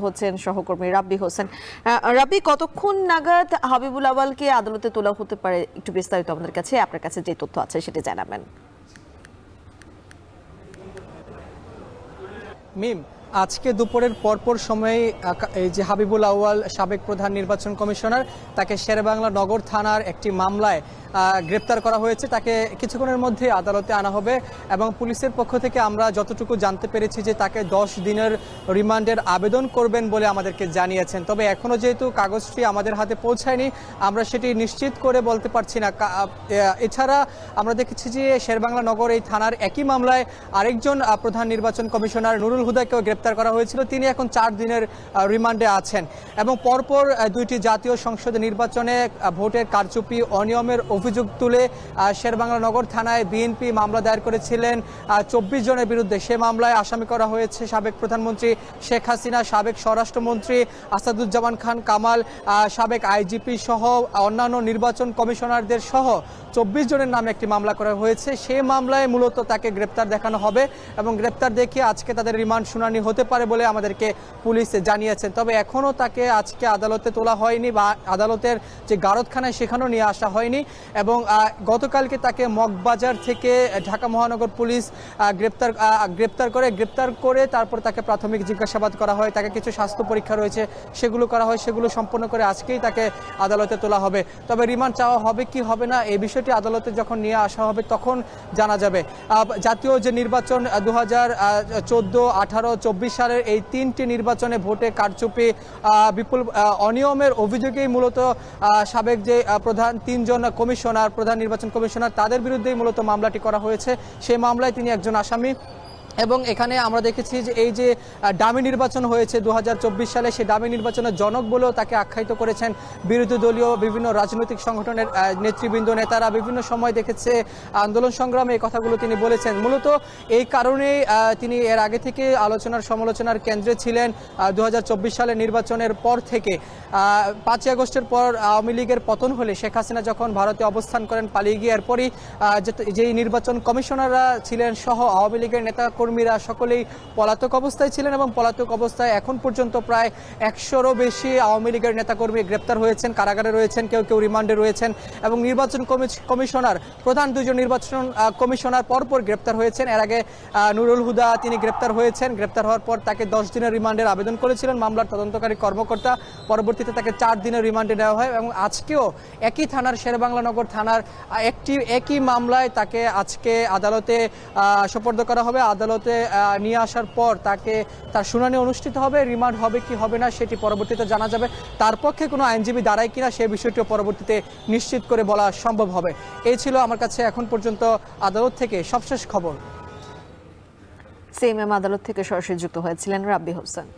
হচ্ছেন সহকর্মী রাব্বি হোসেন। রাব্বি, কতক্ষণ নাগাদ হাবিবুল আওয়ালকে আদালতে তোলা হতে পারে, একটু বিস্তারিত আমাদের কাছে, আপনার কাছে যে তথ্য আছে সেটা জানাবেন। মিম, আজকে দুপুরের পরপর সময়ে এই যে হাবিবুল আউয়াল, সাবেক প্রধান নির্বাচন কমিশনার, তাকে শেরেবাংলা নগর থানার একটি মামলায় গ্রেপ্তার করা হয়েছে। তাকে কিছুক্ষণের মধ্যে আদালতে আনা হবে এবং পুলিশের পক্ষ থেকে আমরা যতটুকু জানতে পেরেছি যে তাকে 10 দিনের রিমান্ডের আবেদন করবেন বলে আমাদেরকে জানিয়েছেন। তবে এখনও যেহেতু কাগজটি আমাদের হাতে পৌঁছায়নি, আমরা সেটি নিশ্চিত করে বলতে পারছি না। এছাড়া আমরা দেখেছি যে শেরেবাংলা নগর এই থানার একই মামলায় আরেকজন প্রধান নির্বাচন কমিশনার নুরুল হুদাকেও গ্রেপ্তার করা হয়েছিল। তিনি এখন 4 দিনের রিমান্ডে আছেন এবং পরপর দুইটি জাতীয় সংসদ নির্বাচনে ভোটের কারচুপি, অনিয়মের অভিযোগ তুলে শেরেবাংলা নগর থানায় বিএনপি মামলা দায়ের করেছিলেন 24 জনের বিরুদ্ধে। সে মামলায় আসামি করা হয়েছে সাবেক প্রধানমন্ত্রী শেখ হাসিনা, সাবেক স্বরাষ্ট্রমন্ত্রী আসাদুজ্জামান খান কামাল, সাবেক আইজিপি সহ অন্যান্য নির্বাচন কমিশনারদের সহ 24 জনের নামে একটি মামলা করা হয়েছে। সেই মামলায় মূলত তাকে গ্রেপ্তার দেখানো হবে এবং গ্রেপ্তার দেখিয়ে আজকে তাদের রিমান্ড শুনানি হতে পারে বলে আমাদেরকে পুলিশ জানিয়েছেন। তবে এখনও তাকে আজকে আদালতে তোলা হয়নি বা আদালতের যে গারদখানায় সেখানেও নিয়ে আসা হয়নি এবং গতকালকে তাকে মগবাজার থেকে ঢাকা মহানগর পুলিশ গ্রেপ্তার করে তারপর তাকে প্রাথমিক জিজ্ঞাসাবাদ করা হয়। তাকে কিছু স্বাস্থ্য পরীক্ষা রয়েছে, সেগুলো করা হয়, সেগুলো সম্পন্ন করে আজকেই তাকে আদালতে তোলা হবে। তবে রিমান্ড চাওয়া হবে কি হবে না এই বিষয়টি আদালতে যখন নিয়ে আসা হবে তখন জানা যাবে। জাতীয় যে নির্বাচন 2014, 18, 24 সালের এই 3টি নির্বাচনে ভোটে কারচুপি, বিপুল অনিয়মের অভিযোগেই মূলত সাবেক যে প্রধান 3 জন কমিশনার, প্রধান নির্বাচন কমিশনার, তাদের বিরুদ্ধেই মূলত মামলাটি করা হয়েছে। সেই মামলায় তিনি একজন আসামি এবং এখানে আমরা দেখেছি যে এই যে ডামি নির্বাচন হয়েছে 2024 সালে, সেই ডামি নির্বাচনের জনক বলেও তাকে আখ্যায়িত করেছেন বিরোধী দলীয় বিভিন্ন রাজনৈতিক সংগঠনের নেতৃবৃন্দ, নেতারা। বিভিন্ন সময় দেখেছে আন্দোলন সংগ্রামে এই কথাগুলো তিনি বলেছেন। মূলত এই কারণেই তিনি এর আগে থেকে আলোচনার সমালোচনার কেন্দ্রে ছিলেন। 2024 সালের নির্বাচনের পর থেকে 5ই আগস্টের পর আওয়ামী লীগের পতন হলে শেখ হাসিনা যখন ভারতে অবস্থান করেন, পালিয়ে গিয়ে এরপরই যেই নির্বাচন কমিশনাররা ছিলেন সহ আওয়ামী লীগের নেতা কর্মীরা সকলেই পলাতক অবস্থায় ছিলেন এবং পলাতক অবস্থায় এখন পর্যন্ত প্রায় 100-রও বেশি আওয়ামী লীগের নেতাকর্মী গ্রেপ্তার হয়েছেন, কারাগারে রয়েছেন, কেউ কেউ রিমান্ডে রয়েছেন এবং নির্বাচন কমিশনার, প্রধান 2 জন নির্বাচন কমিশনার পরপর গ্রেপ্তার হয়েছেন। এর আগে নুরুল হুদা তিনি গ্রেপ্তার হয়েছেন। গ্রেপ্তার হওয়ার পর তাকে 10 দিনের রিমান্ডের আবেদন করেছিলেন মামলার তদন্তকারী কর্মকর্তা। পরবর্তীতে তাকে 4 দিনের রিমান্ডে নেওয়া হয় এবং আজকেও একই থানার, শেরেবাংলা নগর থানার একই মামলায় তাকে আজকে আদালতে সোপর্দ করা হবে। আদালতে নিয়ে আসার পর তার শুনানি অনুষ্ঠিত হবে। রিমান্ড হবে কি হবে না সেটি পরবর্তীতে জানা যাবে। তার পক্ষে কোনো আইনজীবী দাঁড়ায় কিনা সে বিষয়টিও পরবর্তীতে নিশ্চিত করে বলা সম্ভব হবে। এই ছিল আমার কাছে এখন পর্যন্ত আদালত থেকে সবশেষ খবর। সিএমএম আদালত থেকে সরাসরি যুক্ত হয়েছিলেন রাব্বি হোসেন।